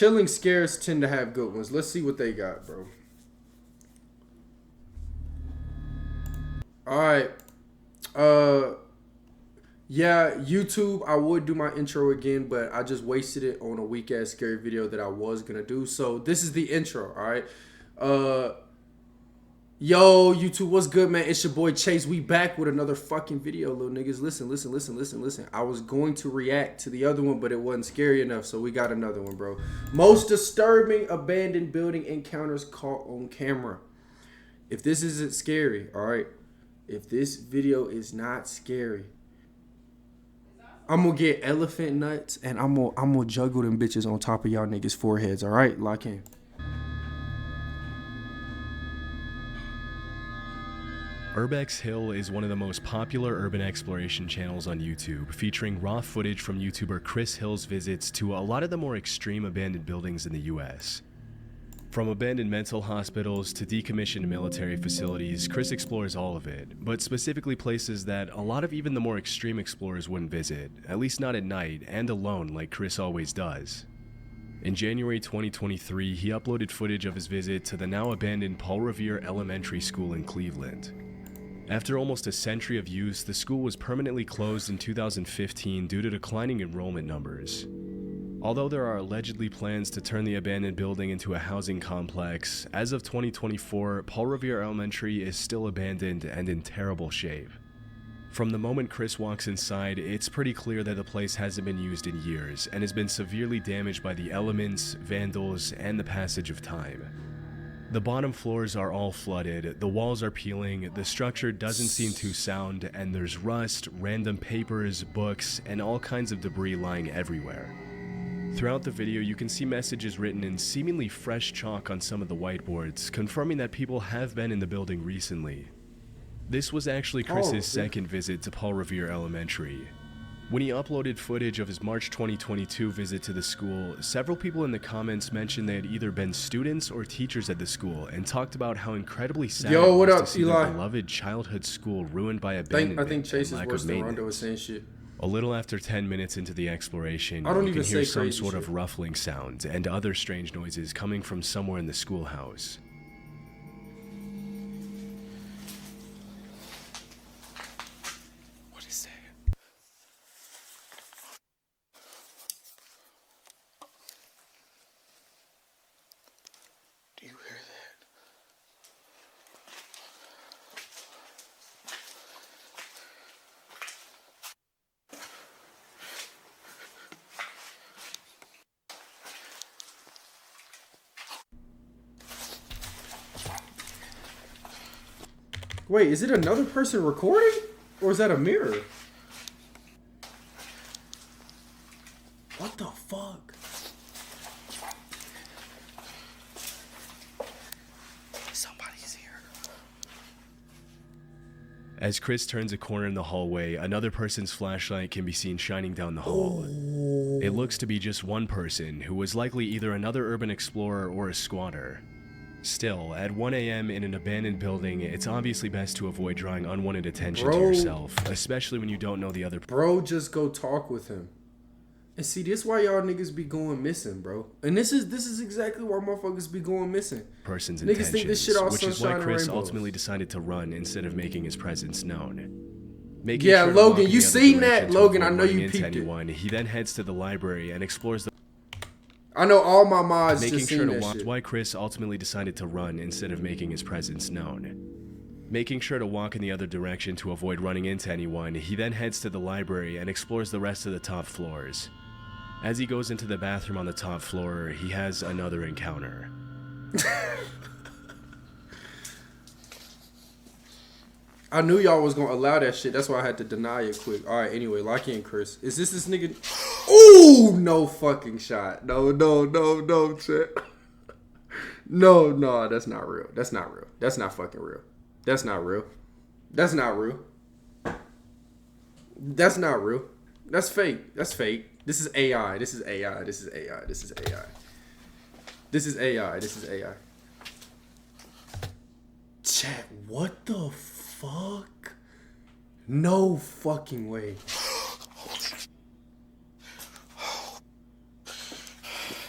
chilling scares tend to have good ones. Let's see what they got, bro. All right. Yeah, YouTube, I would do my intro again, but I just wasted it on a weak-ass scary video that I was going to do. So this is the intro, all right? Yo, YouTube, what's good, man? It's your boy Chase. We back with another fucking video, little niggas. Listen. I was going to react to the other one, but it wasn't scary enough, so we got another one, bro. Most disturbing abandoned building encounters caught on camera. If this isn't scary, all right? If this video is not scary, I'm gonna get elephant nuts and I'm gonna juggle them bitches on top of y'all niggas' foreheads, all right? Lock in. Urbex Hill is one of the most popular urban exploration channels on YouTube, featuring raw footage from YouTuber Chris Hill's visits to a lot of the more extreme abandoned buildings in the US. From abandoned mental hospitals to decommissioned military facilities, Chris explores all of it, but specifically places that a lot of even the more extreme explorers wouldn't visit, at least not at night and alone like Chris always does. In January 2023, he uploaded footage of his visit to the now abandoned Paul Revere Elementary School in Cleveland. After almost a century of use, the school was permanently closed in 2015 due to declining enrollment numbers. Although there are allegedly plans to turn the abandoned building into a housing complex, as of 2024, Paul Revere Elementary is still abandoned and in terrible shape. From the moment Chris walks inside, it's pretty clear that the place hasn't been used in years and has been severely damaged by the elements, vandals, and the passage of time. The bottom floors are all flooded, the walls are peeling, the structure doesn't seem too sound, and there's rust, random papers, books, and all kinds of debris lying everywhere. Throughout the video, you can see messages written in seemingly fresh chalk on some of the whiteboards, confirming that people have been in the building recently. This was actually Chris's second visit to Paul Revere Elementary. When he uploaded footage of his March 2022 visit to the school, several people in the comments mentioned they had either been students or teachers at the school and talked about how incredibly sad it was to see their beloved childhood school ruined by abandonment I think Chase and lack is worse of than Rondo was maintenance. saying shit. A little after 10 minutes into the exploration, I don't you even can hear say some crazy sort shit. of ruffling sound and other strange noises coming from somewhere in the schoolhouse. What is that? Do you hear that? Wait, is it another person recording? Or is that a mirror? What the fuck? Somebody's here. As Chris turns a corner in the hallway, another person's flashlight can be seen shining down the hall. It looks to be just one person, who was likely either another urban explorer or a squatter. Still, at 1 a.m. in an abandoned building, it's obviously best to avoid drawing unwanted attention to yourself, especially when you don't know the other Bro, just go talk with him. And see, this why y'all niggas be going missing, bro. And this is exactly why motherfuckers be going missing. person's Niggas intentions, think this shit all which is why sunshine and Chris rainbows. ultimately decided to run instead of making his presence known. Making Yeah, sure to walk Logan, in you the other seen direction that? to Logan, I avoid know running you into peeped it. anyone, he then heads to the library and explores the I know all my mods making just sure seen to that walk shit. why Chris ultimately decided to run instead of making his presence known. Making sure to walk in the other direction to avoid running into anyone, he then heads to the library and explores the rest of the top floors. As he goes into the bathroom on the top floor, he has another encounter. I knew y'all was gonna allow that shit. That's why I had to deny it quick. All right, anyway, lock in, Chris. Is this nigga? Ooh, no fucking shot. No, chat. No, that's not real. That's not real. That's not fucking real. That's not real. That's not real. That's not real. That's fake. That's fake. This is AI. This is AI. This is AI. This is AI. This is AI. This is AI. Chat, what the fuck? No fucking way.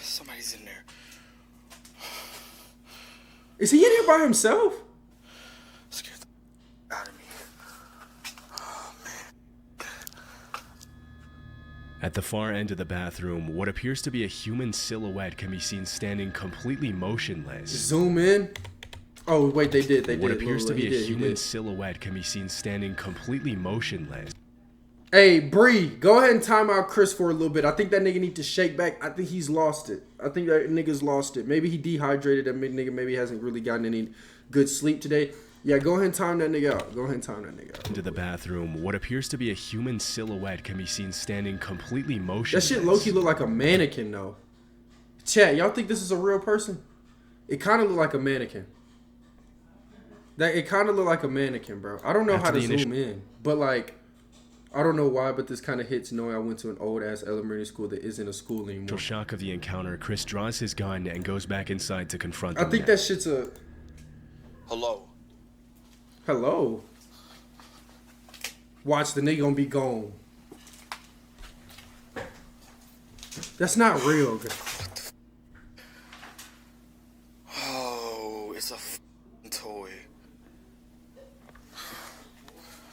Somebody's in there. Is he in here by himself? Scared the out of me. Oh, man. At the far end of the bathroom, what appears to be a human silhouette can be seen standing completely motionless. Zoom in. Oh, wait, they did. What appears to be a human silhouette can be seen standing completely motionless. Hey, Bree, go ahead and time out Chris for a little bit. I think that nigga need to shake back. I think he's lost it. I think that nigga's lost it. Maybe he dehydrated. That nigga maybe hasn't really gotten any good sleep today. Yeah, go ahead and time that nigga out. Go ahead and time that nigga out. Into the bathroom, what appears to be a human silhouette can be seen standing completely motionless. That shit low-key look like a mannequin, though. Chat, y'all think this is a real person? It kind of look like a mannequin. It kind of look like a mannequin, bro. I don't know how to zoom in, but like, I don't know why, but this kind of hits knowing I went to an old-ass elementary school that isn't a school anymore. Initial shock of the encounter, Chris draws his gun and goes back inside to confront them. I think that shit's a... Hello. Hello? Watch, the nigga gonna be gone. That's not real. Oh, it's a f***ing toy.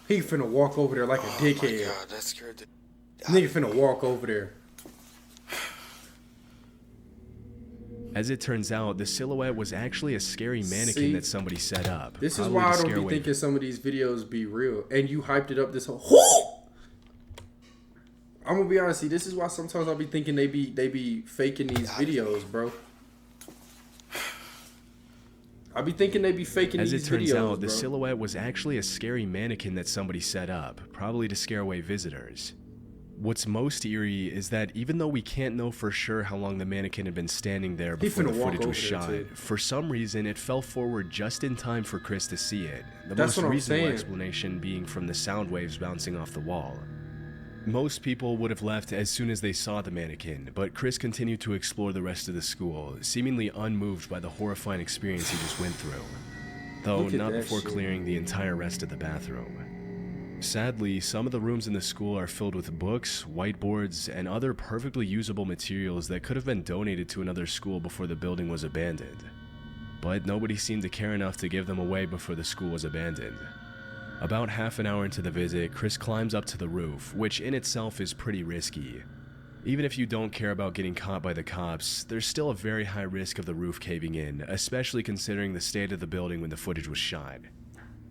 He finna walk over there like a dickhead. Oh my god, that scared the... Nigga finna walk over there. As it turns out, the silhouette was actually a scary mannequin that somebody set up. This is why I don't be thinking some of these videos be real. And you hyped it up this whole... I'm gonna be honest, this is why sometimes I'll be thinking they be faking these videos, bro. I be thinking they be faking these videos, As it turns out, the silhouette was actually a scary mannequin that somebody set up, probably to scare away visitors. What's most eerie is that even though we can't know for sure how long the mannequin had been standing there before the footage was shot, for some reason it fell forward just in time for Chris to see it. The most reasonable explanation being from the sound waves bouncing off the wall. Most people would have left as soon as they saw the mannequin, but Chris continued to explore the rest of the school, seemingly unmoved by the horrifying experience he just went through. Though not before clearing the entire rest of the bathroom. Sadly, some of the rooms in the school are filled with books, whiteboards, and other perfectly usable materials that could have been donated to another school before the building was abandoned. But nobody seemed to care enough to give them away before the school was abandoned. About half an hour into the visit, Chris climbs up to the roof, which in itself is pretty risky. Even if you don't care about getting caught by the cops, there's still a very high risk of the roof caving in, especially considering the state of the building when the footage was shot.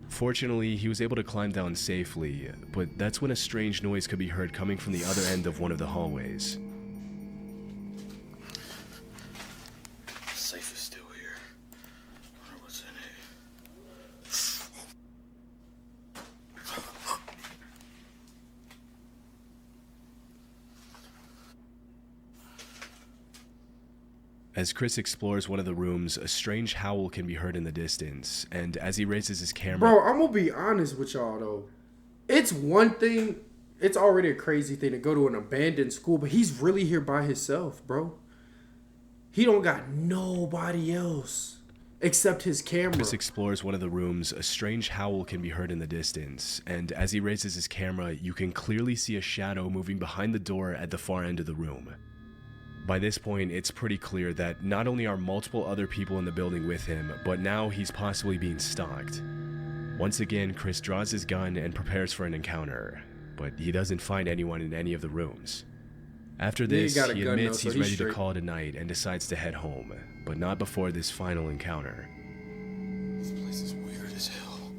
Fortunately, he was able to climb down safely, but that's when a strange noise could be heard coming from the other end of one of the hallways. Safe is still here. I wonder what's in As Chris explores one of the rooms, a strange howl can be heard in the distance, and as he raises his camera... Bro, I'm gonna be honest with y'all, though. It's one thing, it's already a crazy thing to go to an abandoned school, but he's really here by himself, bro. He don't got nobody else except his camera. Chris explores one of the rooms, a strange howl can be heard in the distance, and as he raises his camera, you can clearly see a shadow moving behind the door at the far end of the room. By this point, it's pretty clear that not only are multiple other people in the building with him, but now he's possibly being stalked. Once again, Chris draws his gun and prepares for an encounter, but he doesn't find anyone in any of the rooms. After this, he admits he's ready to call it a night and decides to head home, but not before this final encounter. This place is weird as hell.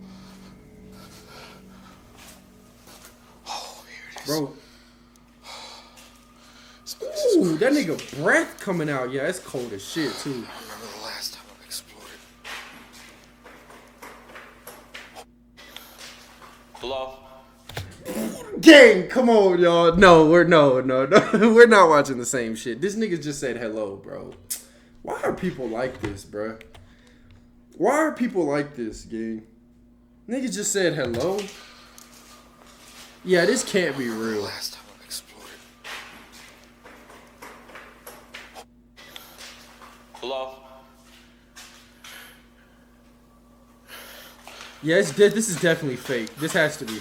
Oh, here it is. Bro. Ooh, that nigga breath coming out. Yeah, it's cold as shit, too. I remember the last time I explored it. Hello? Gang, come on, y'all. No, we're we're not watching the same shit. This nigga just said hello, bro. Why are people like this, bro? Why are people like this, gang? Nigga just said hello. Yeah, this can't be real. Last time I explored it. Hello? Yeah, this is definitely fake. This has to be.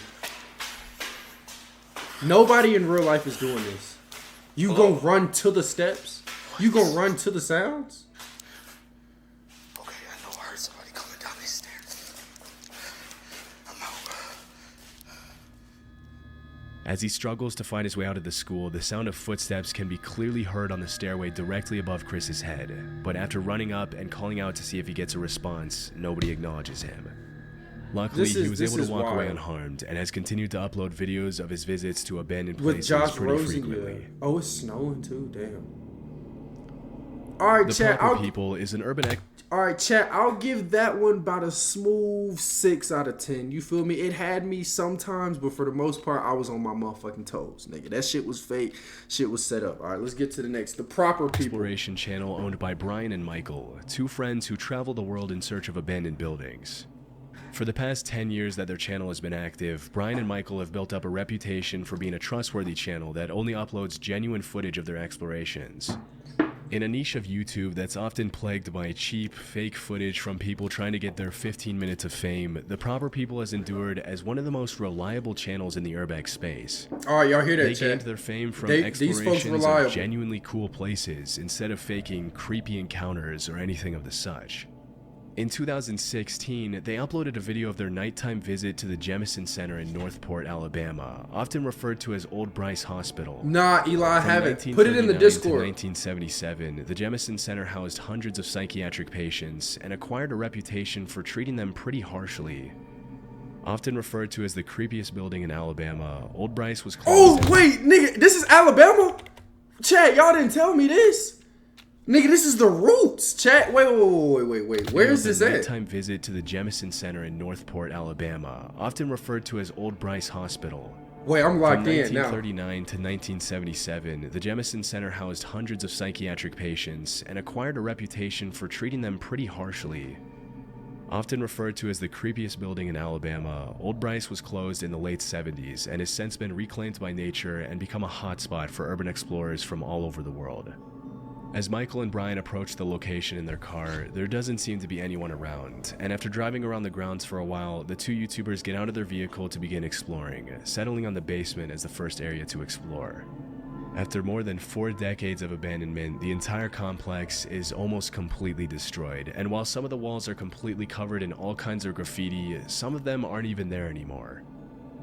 Nobody in real life is doing this. You gonna run to the steps? You gonna run to the sounds? Okay, I know I heard something. As he struggles to find his way out of the school, the sound of footsteps can be clearly heard on the stairway directly above Chris's head. But after running up and calling out to see if he gets a response, nobody acknowledges him. Luckily, he was able to walk away unharmed and has continued to upload videos of his visits to abandoned places pretty frequently. Oh, it's snowing too, damn. Alright, The chat, Proper People is an urban... Alright, chat, I'll give that one about a smooth 6 out of 10. You feel me? It had me sometimes, but for the most part, I was on my motherfucking toes, nigga. That shit was fake. Shit was set up. Alright, let's get to the next. The Proper People. Exploration channel owned by Brian and Michael, two friends who travel the world in search of abandoned buildings. For the past 10 years that their channel has been active, Brian and Michael have built up a reputation for being a trustworthy channel that only uploads genuine footage of their explorations. In a niche of YouTube that's often plagued by cheap, fake footage from people trying to get their 15 minutes of fame, The Proper People has endured as one of the most reliable channels in the urbex space. Alright, y'all hear that, They chat? gained their fame from explorations of genuinely cool places instead of faking creepy encounters or anything of the such. In 2016, they uploaded a video of their nighttime visit to the Jemison Center in Northport, Alabama, often referred to as Old Bryce Hospital. Nah, Eli, I haven't. Put it in the Discord. In 1977, the Jemison Center housed hundreds of psychiatric patients and acquired a reputation for treating them pretty harshly. Often referred to as the creepiest building in Alabama, Old Bryce was closed. Oh, wait, nigga, this is Alabama? Chat, y'all didn't tell me this. Nigga, this is the roots, chat. Wait. Where is this at? Nighttime visit to the Jemison Center in Northport, Alabama, often referred to as Old Bryce Hospital. Wait, I'm locked in now. From 1939 to 1977, the Jemison Center housed hundreds of psychiatric patients and acquired a reputation for treating them pretty harshly. Often referred to as the creepiest building in Alabama, Old Bryce was closed in the late 70s and has since been reclaimed by nature and become a hotspot for urban explorers from all over the world. As Michael and Brian approach the location in their car, there doesn't seem to be anyone around, and after driving around the grounds for a while, the two YouTubers get out of their vehicle to begin exploring, settling on the basement as the first area to explore. After more than 4 decades of abandonment, the entire complex is almost completely destroyed, and while some of the walls are completely covered in all kinds of graffiti, some of them aren't even there anymore.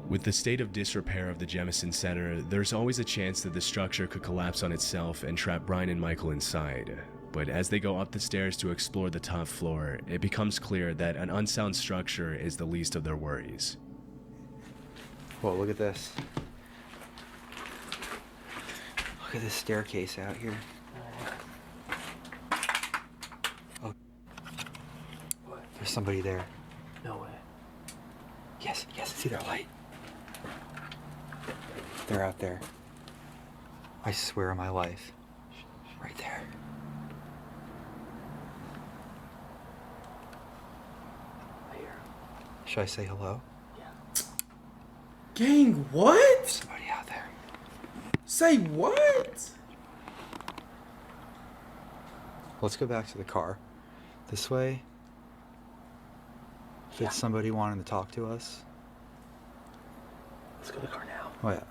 With the state of disrepair of the Jemison Center, there's always a chance that the structure could collapse on itself and trap Brian and Michael inside. But as they go up the stairs to explore the top floor, it becomes clear that an unsound structure is the least of their worries. Whoa, look at this. Look at this staircase out here. Oh. What? There's somebody there. No way. Yes, see their light. They're out there. I swear on my life. Right there. I hear him. Should I say hello? Yeah. Gang, what? Somebody out there. Say what? Let's go back to the car. This way. If it's somebody wanting to talk to us. Let's go to the car now. Oh yeah.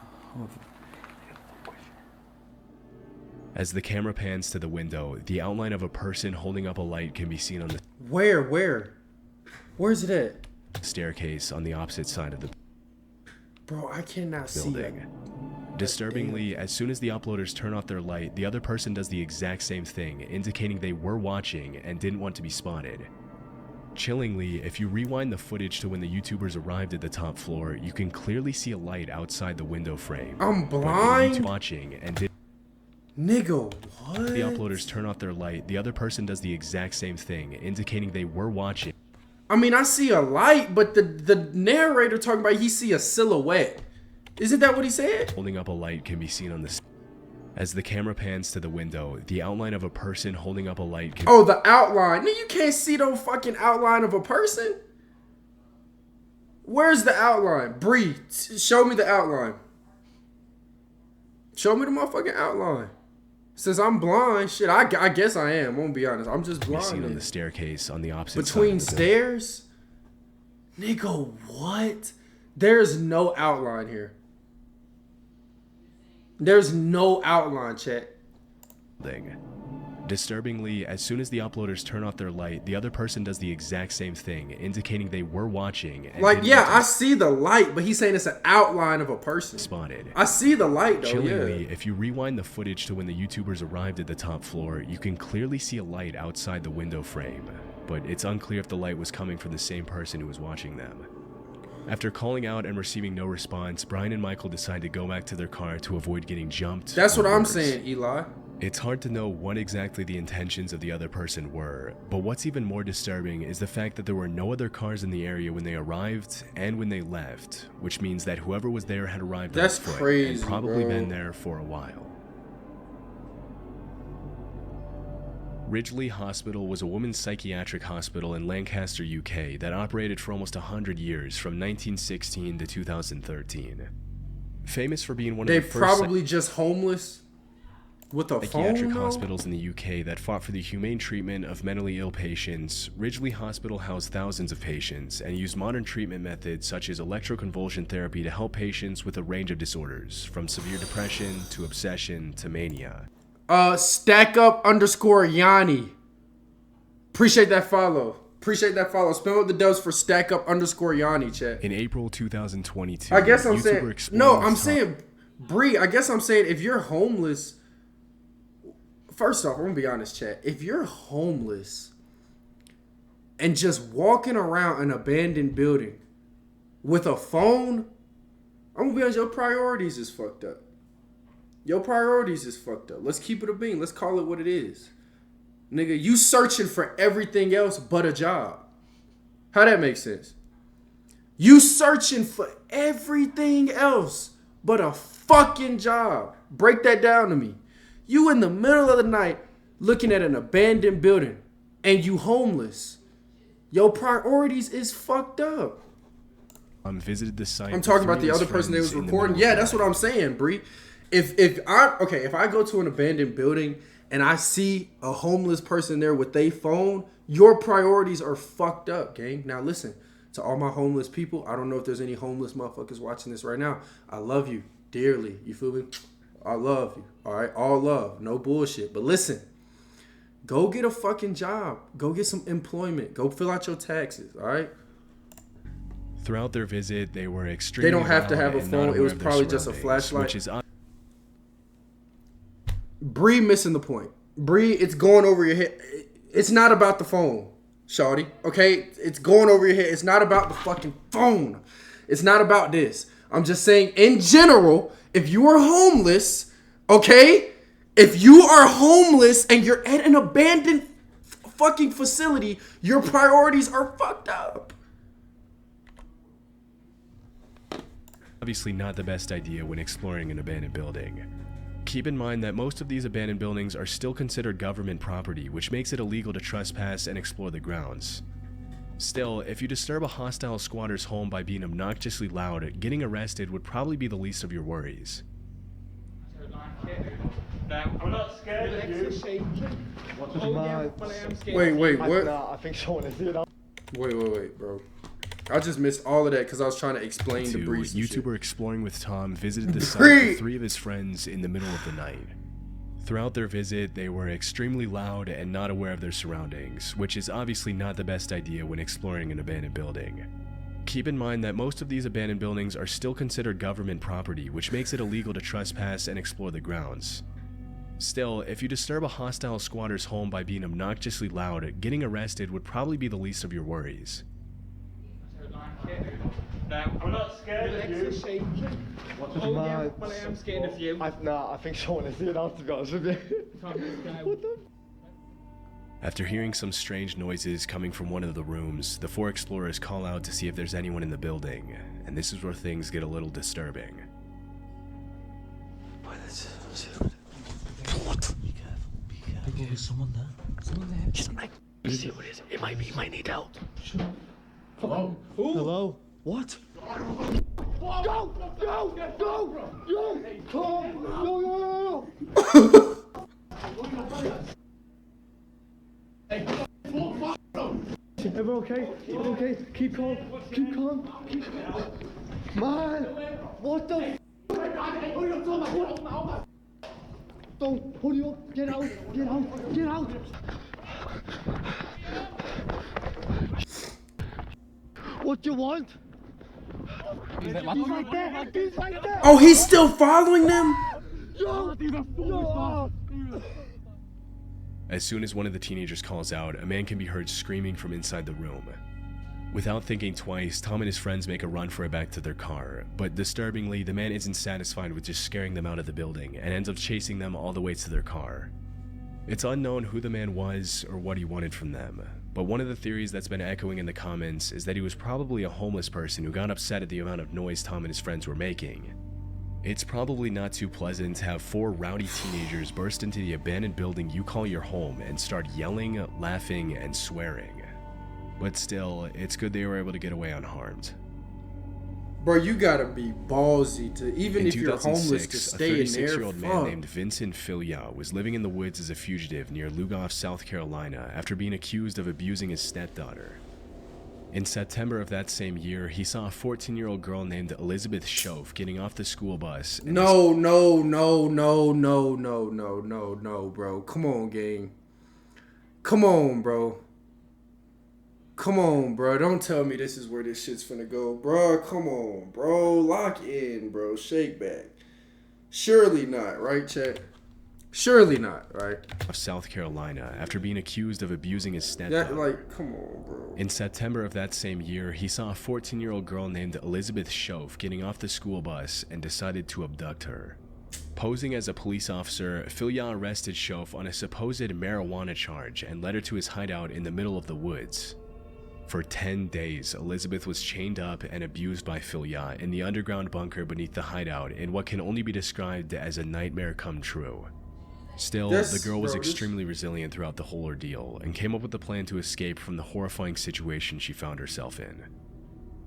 As the camera pans to the window, the outline of a person holding up a light can be seen on the Where? Where's it at? staircase on the opposite side of the Bro, I cannot see that. building. Disturbingly, as soon as the uploaders turn off their light, the other person does the exact same thing, indicating they were watching and didn't want to be spotted. Chillingly, if you rewind the footage to when the YouTubers arrived at the top floor, you can clearly see a light outside the window frame. I'm But when blind? watching and did Nigga, what? the uploaders turn off their light, the other person does the exact same thing, indicating they were watching. I mean, I see a light, but the narrator talking about he see a silhouette. Isn't that what he said? Holding up a light can be seen on the... As the camera pans to the window, the outline of a person holding up a light can... Oh, the outline. No, you can't see no fucking outline of a person. Where's the outline? Bree, show me the outline. Show me the motherfucking outline. Since I'm blind, shit, I guess I am. I'm gonna be honest. I'm just be blind. seen on the staircase on the opposite Between side of the building. stairs? Nigga, what? There's no outline here. There's no outline, chat. Disturbingly, as soon as the uploaders turn off their light, the other person does the exact same thing, indicating they were watching. And like, yeah, I see the light, but he's saying it's an outline of a person. Spotted. I see the light, though, Chillingly, yeah. if you rewind the footage to when the YouTubers arrived at the top floor, you can clearly see a light outside the window frame, but it's unclear if the light was coming from the same person who was watching them. After calling out and receiving no response, Brian and Michael decide to go back to their car to avoid getting jumped. That's what or I'm worse. saying, Eli. It's hard to know what exactly the intentions of the other person were, but what's even more disturbing is the fact that there were no other cars in the area when they arrived and when they left, which means that whoever was there had arrived That's on foot crazy, and probably bro. been there for a while. Ridgely Hospital was a women's psychiatric hospital in Lancaster, UK that operated for almost 100 years from 1916 to 2013. Famous for being one of They the first probably just homeless with a psychiatric phone, though? hospitals in the UK that fought for the humane treatment of mentally ill patients. Ridgely Hospital housed thousands of patients and used modern treatment methods such as electroconvulsion therapy to help patients with a range of disorders, from severe depression to obsession to mania. Stack up _ Yanni. Appreciate that follow. Appreciate that follow. Spam up the dubs for stack up _ Yanni, chat. In April 2022, I guess I'm YouTuber saying, explored no, the I'm top- saying, Bree, I guess I'm saying if you're homeless, first off, I'm gonna be honest, chat. If you're homeless and just walking around an abandoned building with a phone, I'm gonna be honest, your priorities is fucked up. Your priorities is fucked up. Let's keep it a bean. Let's call it what it is. Nigga, you searching for everything else but a job. How that make sense? You searching for everything else but a fucking job. Break that down to me. You in the middle of the night looking at an abandoned building and you homeless. Your priorities is fucked up. Visited the site. I'm with talking three about the of his other person they was friends in the recording. middle Yeah, of the that's what night. I'm saying, Bree. If I go to an abandoned building and I see a homeless person there with their phone, your priorities are fucked up, gang. Now listen, to all my homeless people, I don't know if there's any homeless motherfuckers watching this right now. I love you dearly. You feel me? I love you. All right, all love, no bullshit. But listen, go get a fucking job. Go get some employment. Go fill out your taxes. All right. Throughout their visit, they were extremely They don't have to loud have a and phone. not It aware was of their probably just a surroundings, flashlight. which is Bree missing the point. Bree, it's going over your head. It's not about the phone, shawty. Okay? It's going over your head. It's not about the fucking phone. It's not about this. I'm just saying, in general, if you are homeless, okay? If you are homeless and you're at an abandoned fucking facility, your priorities are fucked up. obviously not the best idea when exploring an abandoned building. Keep in mind that most of these abandoned buildings are still considered government property, which makes it illegal to trespass and explore the grounds. Still, if you disturb a hostile squatter's home by being obnoxiously loud, getting arrested would probably be the least of your worries. I'm not scared of you. Wait, what? Nah, I think someone is here. Wait, bro. I just missed all of that because I was trying to explain to Bree some shit. YouTuber Exploring with Tom visited the site Bree! with 3 of his friends in the middle of the night. Throughout their visit, they were extremely loud and not aware of their surroundings, which is obviously not the best idea when exploring an abandoned building. Keep in mind that most of these abandoned buildings are still considered government property, which makes it illegal to trespass and explore the grounds. Still, if you disturb a hostile squatter's home by being obnoxiously loud, getting arrested would probably be the least of your worries. I'm not scared of you. Well, I am scared of you. Nah, I think someone is here now, to be honest with you. What the? After hearing some strange noises coming from one of the rooms, the 4 explorers call out to see if there's anyone in the building, and this is where things get a little disturbing. There's someone there. Someone there. Just like, see what it is. It might be. Might need help. Hello? Hello? What? Go! Everyone okay? Everyone okay? Keep calm. Man! What the Don't pull you up. Get out. Get out. Get out. What do you want? He's like that. He's like that. Oh, he's still following them? As soon as one of the teenagers calls out, a man can be heard screaming from inside the room. Without thinking twice, Tom and his friends make a run for it back to their car, but disturbingly, the man isn't satisfied with just scaring them out of the building and ends up chasing them all the way to their car. It's unknown who the man was or what he wanted from them, but one of the theories that's been echoing in the comments is that he was probably a homeless person who got upset at the amount of noise Tom and his friends were making. It's probably not too pleasant to have 4 rowdy teenagers burst into the abandoned building you call your home and start yelling, laughing, and swearing. But still, it's good they were able to get away unharmed. Bro, you gotta be ballsy to, even In if you're homeless, to 2006, a stay in there. 36-year-old man named Vincent Filya was living in the woods as a fugitive near Lugoff, South Carolina, after being accused of abusing his stepdaughter. In September of that same year, he saw a 14-year-old girl named Elizabeth Schoaf getting off the school bus. No, bro. Come on, gang. Come on, bro. Come on, bro. Don't tell me this is where this shit's finna go. Bro, come on, bro. Lock in, bro. Shake back. Surely not, right, chat? Surely not, right? Of South Carolina after being accused of abusing his That, stepdaughter. like, come on, bro. In September of that same year, he saw a 14-year-old girl named Elizabeth Schoaf getting off the school bus and decided to abduct her. Posing as a police officer, Filya arrested Schoaf on a supposed marijuana charge and led her to his hideout in the middle of the woods. For 10 days, Elizabeth was chained up and abused by Filya in the underground bunker beneath the hideout in what can only be described as a nightmare come true. Still, the girl was extremely resilient throughout the whole ordeal and came up with a plan to escape from the horrifying situation she found herself in.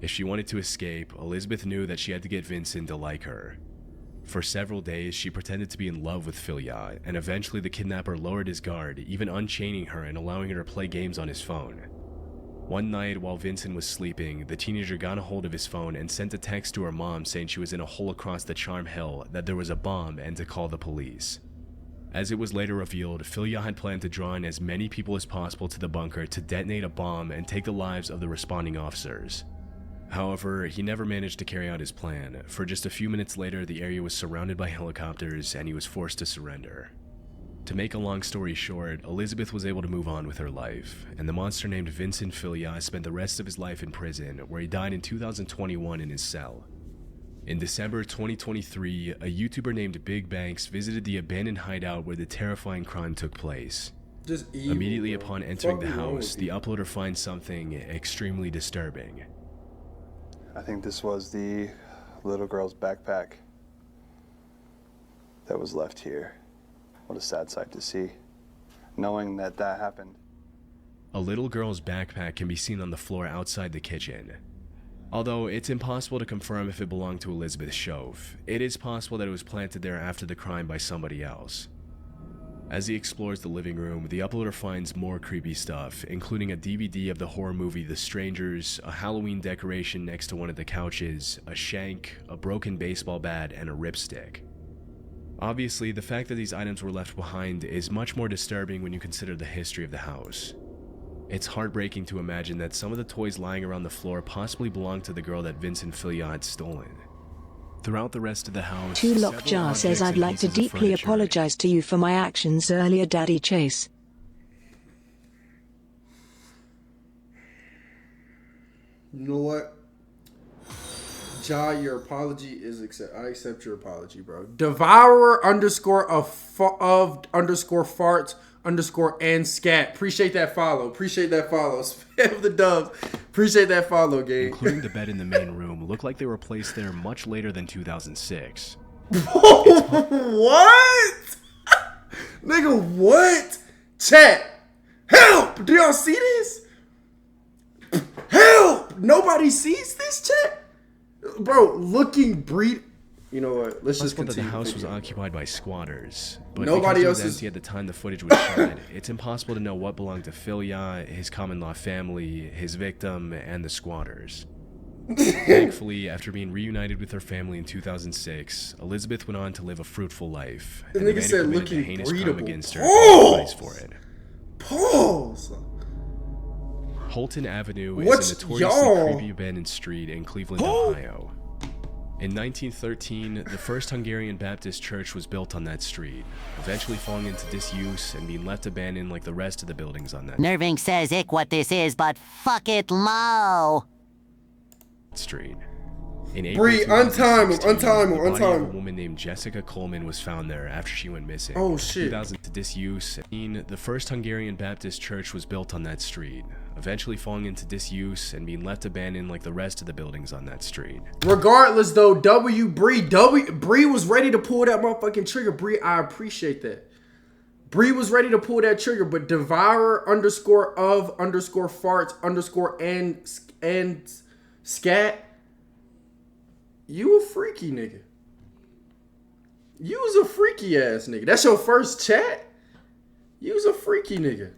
If she wanted to escape, Elizabeth knew that she had to get Vincent to like her. For several days, she pretended to be in love with Filya, and eventually the kidnapper lowered his guard, even unchaining her and allowing her to play games on his phone. One night, while Vincent was sleeping, the teenager got a hold of his phone and sent a text to her mom saying she was in a hole across the Charm Hill, that there was a bomb, and to call the police. As it was later revealed, Filya had planned to draw in as many people as possible to the bunker to detonate a bomb and take the lives of the responding officers. However, he never managed to carry out his plan, for just a few minutes later the area was surrounded by helicopters and he was forced to surrender. To make a long story short, Elizabeth was able to move on with her life, and the monster named Vincent Filya spent the rest of his life in prison, where he died in 2021 in his cell. In December 2023, a YouTuber named Big Banks visited the abandoned hideout where the terrifying crime took place. Just evil, Immediately bro. upon entering the Fucking wrong house, with the you. uploader finds something extremely disturbing. I think this was the little girl's backpack that was left here. What a sad sight to see, knowing that that happened. A little girl's backpack can be seen on the floor outside the kitchen. Although it's impossible to confirm if it belonged to Elizabeth Schoaf, it is possible that it was planted there after the crime by somebody else. As he explores the living room, the uploader finds more creepy stuff, including a DVD of the horror movie The Strangers, a Halloween decoration next to one of the couches, a shank, a broken baseball bat, and a ripstick. Obviously, the fact that these items were left behind is much more disturbing when you consider the history of the house. It's heartbreaking to imagine that some of the toys lying around the floor possibly belonged to the girl that Vincent Filya had stolen. Throughout the rest of the house, Two several Lockjaw objects says, I'd and like to pieces of deeply furniture- apologize to you for my actions earlier, Daddy Chase. You know what? Ja, your apology is I accept your apology, bro. Devourer underscore of underscore farts underscore and scat. Appreciate that follow. Appreciate that follow. Spam the dubs. Appreciate that follow, gang. including the bed in the main room, look like they were placed there much later than 2006. What? Nigga, what? Chat. Help! Do y'all see this? Help! Nobody sees this, chat? Bro, looking breed. You know what? Let's just Possible that the continue. house was occupied by squatters, but Nobody because it else was is- empty at the time the footage was shot, it's impossible to know what belonged to Filya, his common-law family, his victim, and the squatters. Thankfully, after being reunited with her family in 2006, Elizabeth went on to live a fruitful life. The And the nigga man said who committed a looking heinous crime breedable. against her paid the price for it. Pause. Holton Avenue What's is a notoriously y'all? creepy abandoned street in Cleveland, Ohio. In 1913, the first Hungarian Baptist church was built on that street, eventually falling into disuse and being left abandoned like the rest of the buildings on that Nerving says ick what this is, but fuck it, Mo. street. In April Bree, untime him, 2016, untime him, the body untime of a him. woman named Jessica Coleman was found there after she went missing. Oh, shit. 2000 to disuse. The first Hungarian Baptist church was built on that street, eventually falling into disuse and being left abandoned like the rest of the buildings on that street. Regardless, though, Bree was ready to pull that motherfucking trigger. Bree, I appreciate that. Bree was ready to pull that trigger, but devourer _of_farts_ and scat. You a freaky nigga. You was a freaky ass nigga. That's your first chat? You was a freaky nigga.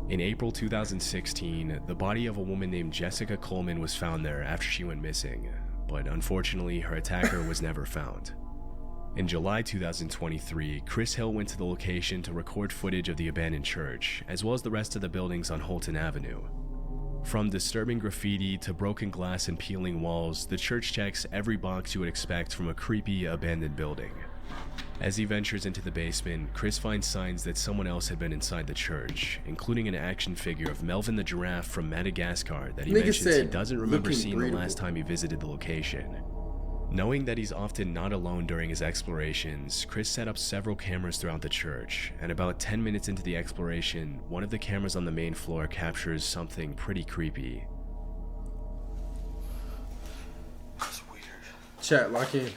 In April 2016, the body of a woman named Jessica Coleman was found there after she went missing, but unfortunately her attacker was never found. In July 2023, Chris Hill went to the location to record footage of the abandoned church, as well as the rest of the buildings on Holton Avenue. From disturbing graffiti to broken glass and peeling walls, the church checks every box you would expect from a creepy, abandoned building. As he ventures into the basement, Chris finds signs that someone else had been inside the church, including an action figure of Melvin the giraffe from Madagascar that he Nigga mentions he said, doesn't remember looking seeing the breedable. last time he visited the location. Knowing that he's often not alone during his explorations, Chris set up several cameras throughout the church, and about 10 minutes into the exploration, one of the cameras on the main floor captures something pretty creepy. That's weird. Chat, lock in.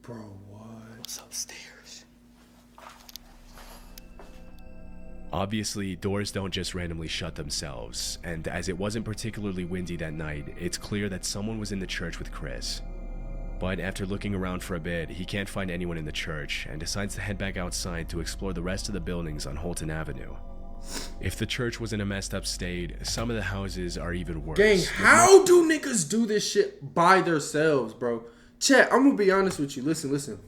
Bro, what? What's upstairs? Obviously, doors don't just randomly shut themselves, and as it wasn't particularly windy that night, it's clear that someone was in the church with Chris. But after looking around for a bit, he can't find anyone in the church and decides to head back outside to explore the rest of the buildings on Holton Avenue. If the church was in a messed up state, some of the houses are even worse. Gang, how do niggas do this shit by themselves, bro? Chat, I'm gonna be honest with you. Listen.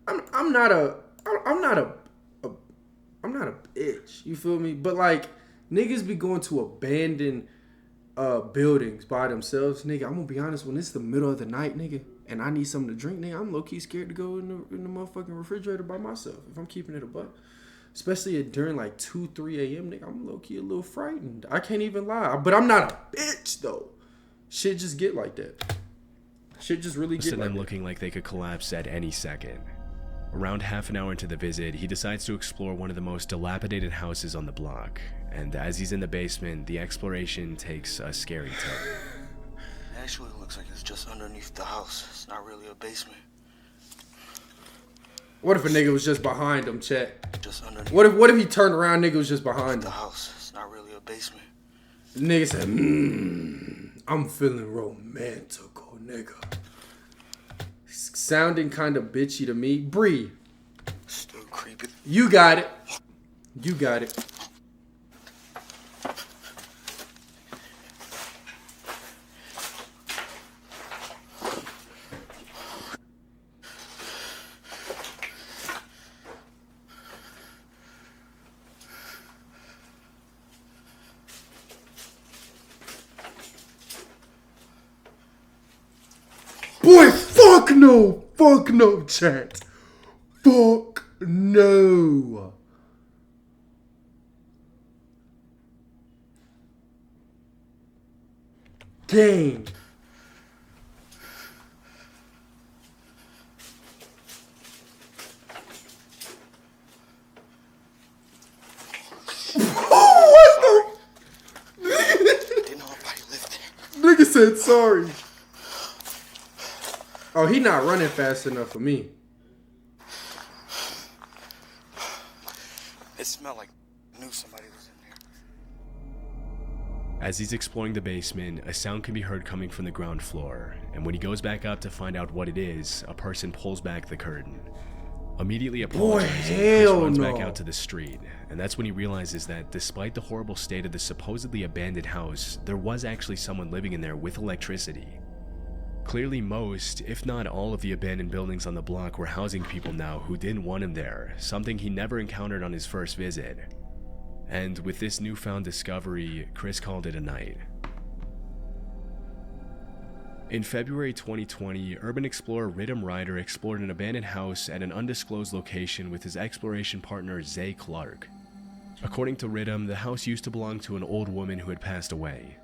I'm not a bitch. You feel me? But like, niggas be going to abandoned buildings by themselves, nigga. I'm gonna be honest. When it's the middle of the night, nigga, and I need something to drink, nigga, I'm low key scared to go in the motherfucking refrigerator by myself. If I'm keeping it a buck, especially during like 2-3 a.m., nigga, I'm low key a little frightened. I can't even lie. But I'm not a bitch though. Shit just get like that. Shit just really Most get of like them that. looking like they could collapse at any second. Around half an hour into the visit, he decides to explore one of the most dilapidated houses on the block, and as he's in the basement, the exploration takes a scary turn. Actually, it looks like it's just underneath the house. It's not really a basement. What if a nigga was just behind him, chat? Just underneath What if he turned around, nigga was just behind the him? house. It's not really a basement. Nigga said, I'm feeling romantical, nigga. Sounding kind of bitchy to me. Bree, Still creepy. you got it. You got it. Boy, fuck no, chat. Fuck no. Gang. What the? Didn't nobody live there. Nigga said sorry. Oh, he not running fast enough for me. It smelled like I knew somebody was in there. As he's exploring the basement, a sound can be heard coming from the ground floor, and when he goes back up to find out what it is, a person pulls back the curtain. Immediately apologizing, Chris runs back out to the street, and that's when he realizes that despite the horrible state of the supposedly abandoned house, there was actually someone living in there with electricity. Clearly most, if not all of the abandoned buildings on the block were housing people now who didn't want him there, something he never encountered on his first visit. And with this newfound discovery, Chris called it a night. In February 2020, urban explorer Ridham Ryder explored an abandoned house at an undisclosed location with his exploration partner Zay Clark. According to Ridham, the house used to belong to an old woman who had passed away.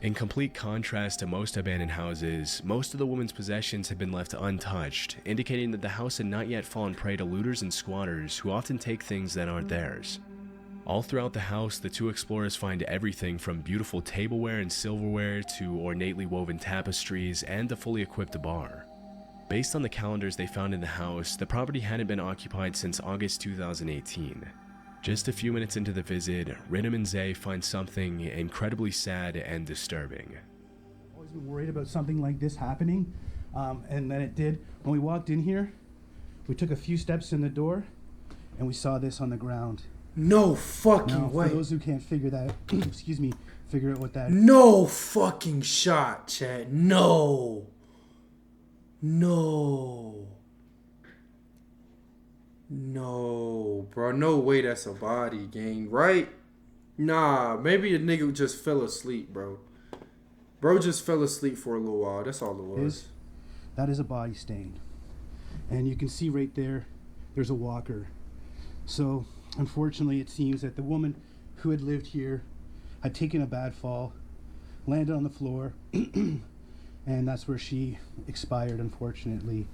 In complete contrast to most abandoned houses, most of the woman's possessions had been left untouched, indicating that the house had not yet fallen prey to looters and squatters who often take things that aren't theirs. All throughout the house, the two explorers find everything from beautiful tableware and silverware to ornately woven tapestries and a fully equipped bar. Based on the calendars they found in the house, the property hadn't been occupied since August 2018. Just a few minutes into the visit, Ridham and Zay find something incredibly sad and disturbing. I've always been worried about something like this happening, and then it did. When we walked in here, we took a few steps in the door, and we saw this on the ground. No fucking way. For those who can't figure that, excuse me, figure out what that. No fucking shot, Chad. No. No. No, bro. No way that's a body, gang. Right? Nah, maybe a nigga just fell asleep, bro. Bro just fell asleep for a little while. That's all it was. That is a body stain. And you can see right there, there's a walker. So, unfortunately, it seems that the woman who had lived here had taken a bad fall, landed on the floor, and that's where she expired, unfortunately.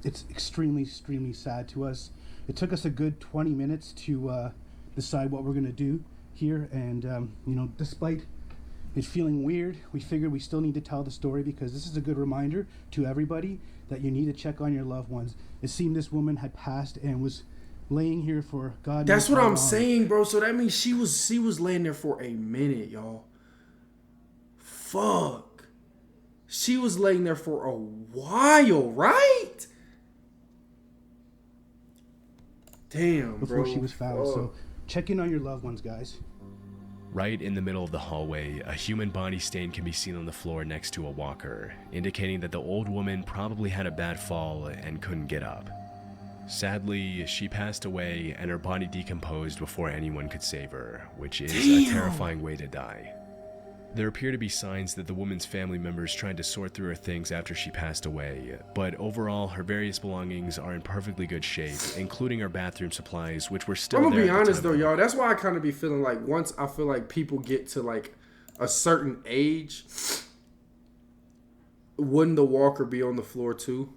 It's extremely, extremely sad to us. It took us a good 20 minutes to decide what we're going to do here, and you know, despite it feeling weird, we figured we still need to tell the story because this is a good reminder to everybody that you need to check on your loved ones. It seemed this woman had passed and was laying here for God knows how long. That's what I'm saying, bro. So that means she was laying there for a minute, y'all. Fuck. She was laying there for a while, right? Damn, before bro. she was found. So check in on your loved ones, guys. Right in the middle of the hallway, a human body stain can be seen on the floor next to a walker, indicating that the old woman probably had a bad fall and couldn't get up. Sadly, she passed away and her body decomposed before anyone could save her, which is a terrifying way to die. There appear to be signs that the woman's family members tried to sort through her things after she passed away, but overall, her various belongings are in perfectly good shape, including her bathroom supplies, which were still there. I'm gonna be honest though, y'all. That's why I kind of be feeling like once I feel like people get to like a certain age, wouldn't the walker be on the floor too?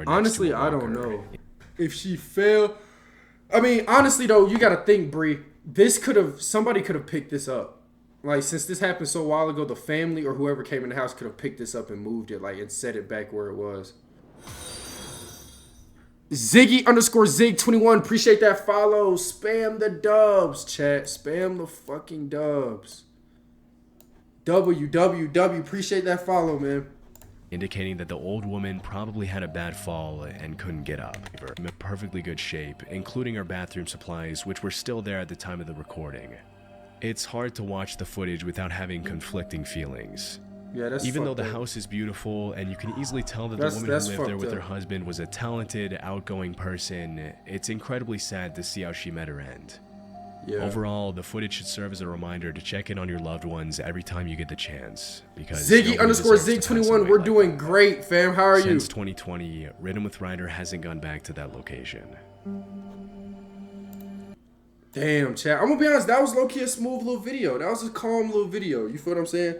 Honestly, I don't know. If she fell, I mean, honestly though, you gotta think, Bree. Somebody could have picked this up. Like, since this happened so a while ago, the family or whoever came in the house could have picked this up and moved it, like, and set it back where it was. Ziggy_Zig21, appreciate that follow. Spam the dubs, chat. Spam the fucking dubs. WWW, appreciate that follow, man. Indicating that the old woman probably had a bad fall and couldn't get up. In perfectly good shape, including her bathroom supplies, which were still there at the time of the recording. It's hard to watch the footage without having conflicting feelings. Yeah, that's Even though the up. house is beautiful and you can easily tell that the woman who lived there with her husband was a talented, outgoing person, it's incredibly sad to see how she met her end. Yeah. Overall, the footage should serve as a reminder to check in on your loved ones every time you get the chance. Because Ziggy_Zig21, we're doing great, fam. How are you? Since 2020, Ridham with Ryder hasn't gone back to that location. Damn, chat. I'm gonna be honest, that was low-key a smooth little video. That was a calm little video. You feel what I'm saying?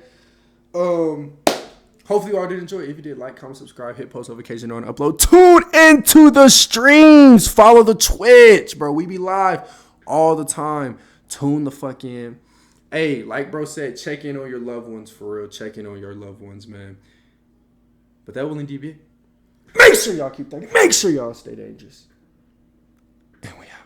Hopefully you all did enjoy it. If you did, like, comment, subscribe, hit post notification on upload. Tune into the streams. Follow the Twitch, bro. We be live all the time. Tune the fuck in. Hey, like bro said, check in on your loved ones for real. Check in on your loved ones, man. But that will indeed be it. Make sure y'all keep thinking. Make sure y'all stay dangerous. And we out.